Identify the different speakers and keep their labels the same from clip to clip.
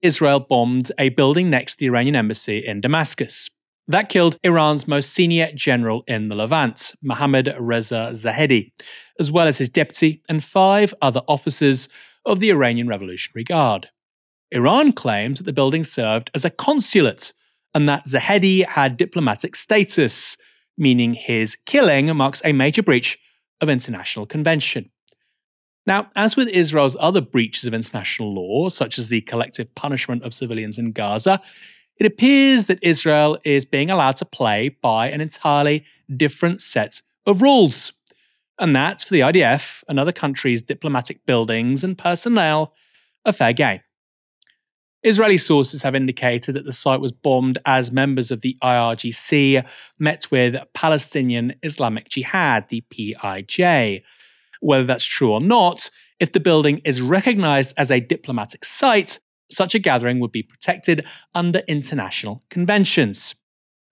Speaker 1: Israel bombed a building next to the Iranian embassy in Damascus. That killed Iran's most senior general in the Levant, Mohammad Reza Zahedi, as well as his deputy and 5 other officers of the Iranian Revolutionary Guard. Iran claims that the building served as a consulate and that Zahedi had diplomatic status, meaning his killing marks a major breach of international convention. Now, as with Israel's other breaches of international law, such as the collective punishment of civilians in Gaza, it appears that Israel is being allowed to play by an entirely different set of rules. And that, for the IDF and other countries' diplomatic buildings and personnel, a fair game. Israeli sources have indicated that the site was bombed as members of the IRGC met with Palestinian Islamic Jihad, the PIJ. Whether that's true or not, if the building is recognized as a diplomatic site, such a gathering would be protected under international conventions.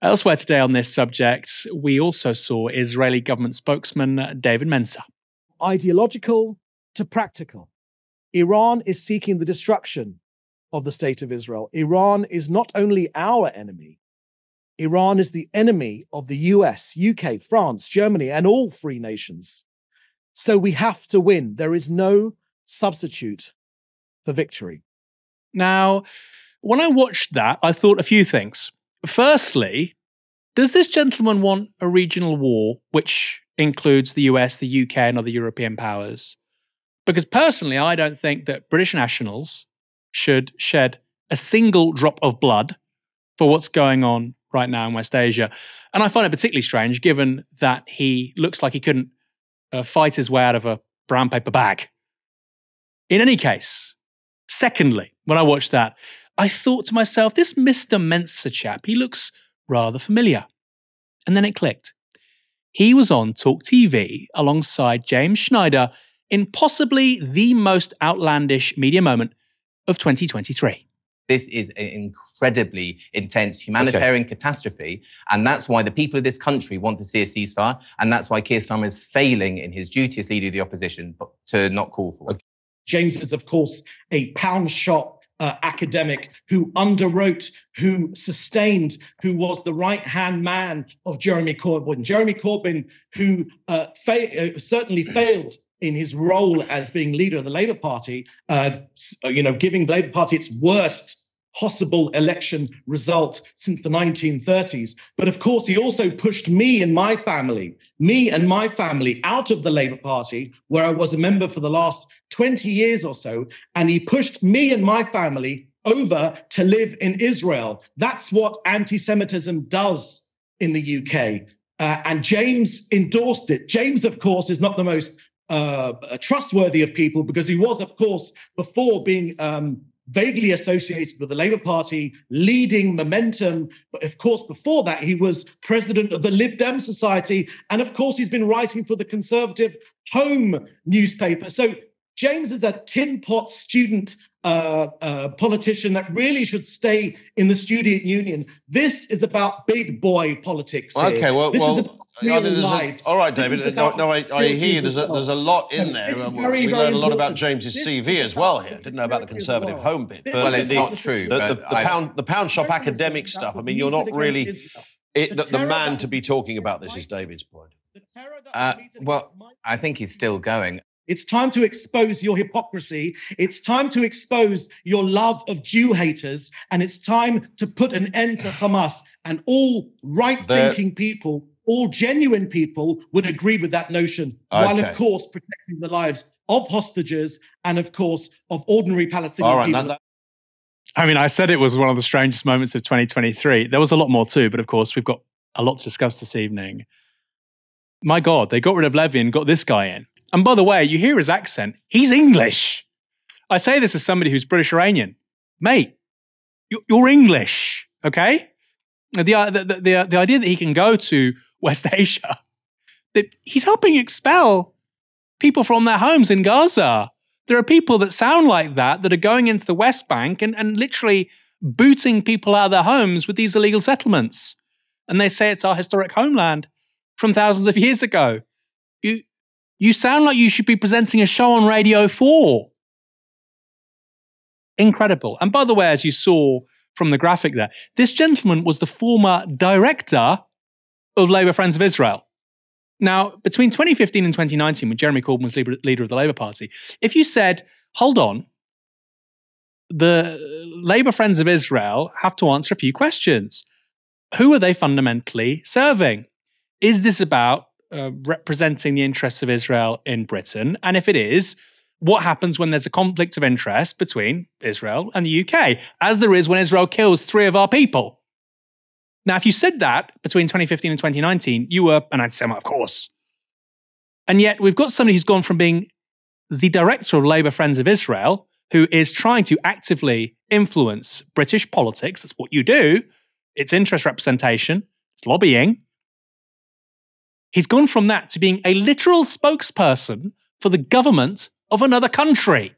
Speaker 1: Elsewhere today on this subject, we also saw Israeli government spokesman David Mensa.
Speaker 2: Ideological to practical. Iran is seeking the destruction of the state of Israel. Iran is not only our enemy, Iran is the enemy of the US, UK, France, Germany, and all free nations. So we have to win. There is no substitute for victory.
Speaker 1: Now, when I watched that, I thought a few things. Firstly, does this gentleman want a regional war, which includes the US, the UK, and other European powers? Because personally, I don't think that British nationals should shed a single drop of blood for what's going on right now in West Asia. And I find it particularly strange, given that he looks like he couldn't fight his way out of a brown paper bag. In any case, secondly, when I watched that, I thought to myself, this Mr. Mensa chap, he looks rather familiar. And then it clicked. He was on Talk TV alongside James Schneider in possibly the most outlandish media moment of 2023.
Speaker 3: This is an incredibly intense humanitarian catastrophe, and that's why the people of this country want to see a ceasefire, and that's why Keir Starmer is failing in his duty as leader of the opposition to not call for it.
Speaker 4: James is, of course, a pound-shot academic who underwrote, who sustained, who was the right-hand man of Jeremy Corbyn. Jeremy Corbyn, who certainly failed in his role as being leader of the Labour Party, giving the Labour Party its worst possible election result since the 1930s. But of course, he also pushed me and my family out of the Labour Party, where I was a member for the last 20 years or so. And he pushed me and my family over to live in Israel. That's what anti-Semitism does in the UK. And James endorsed it. James, of course, is not the most trustworthy of people, because he was, of course, before being vaguely associated with the Labour Party, leading Momentum. But of course, before that, he was president of the Lib Dem Society. And of course, he's been writing for the Conservative Home newspaper. So James is a tin pot student politician that really should stay in the student union. This is about big boy politics here.
Speaker 5: Okay, well,
Speaker 4: this is about real lives.
Speaker 5: All right, David. I hear you. There's a lot in there. We learned a lot about James's CV as well here. Didn't know about the Conservative Home bit.
Speaker 3: But well, it's not true.
Speaker 5: The pound shop academic stuff. I mean, you're not really the man to be talking about this. Is David's point?
Speaker 3: Well, I think he's still going.
Speaker 4: It's time to expose your hypocrisy. It's time to expose your love of Jew haters. And it's time to put an end to Hamas. And all right-thinking people, all genuine people would agree with that notion, while, of course, protecting the lives of hostages and, of course, of ordinary Palestinian people.
Speaker 1: I mean, I said it was one of the strangest moments of 2023. There was a lot more too, but of course, we've got a lot to discuss this evening. My God, they got rid of Levy and got this guy in. And by the way, you hear his accent. He's English. I say this as somebody who's British-Iranian. Mate, you're English, okay? The idea that he can go to West Asia, that he's helping expel people from their homes in Gaza. There are people that sound like that are going into the West Bank and literally booting people out of their homes with these illegal settlements. And they say it's our historic homeland from thousands of years ago. You sound like you should be presenting a show on Radio 4. Incredible. And by the way, as you saw from the graphic there, this gentleman was the former director of Labour Friends of Israel. Now, between 2015 and 2019, when Jeremy Corbyn was leader of the Labour Party, if you said, hold on, the Labour Friends of Israel have to answer a few questions. Who are they fundamentally serving? Is this about representing the interests of Israel in Britain? And if it is, what happens when there's a conflict of interest between Israel and the UK, as there is when Israel kills 3 of our people? Now, if you said that between 2015 and 2019, you were an anti-Semite, of course. And yet we've got somebody who's gone from being the director of Labour Friends of Israel, who is trying to actively influence British politics. That's what you do. It's interest representation. It's lobbying. He's gone from that to being a literal spokesperson for the government of another country.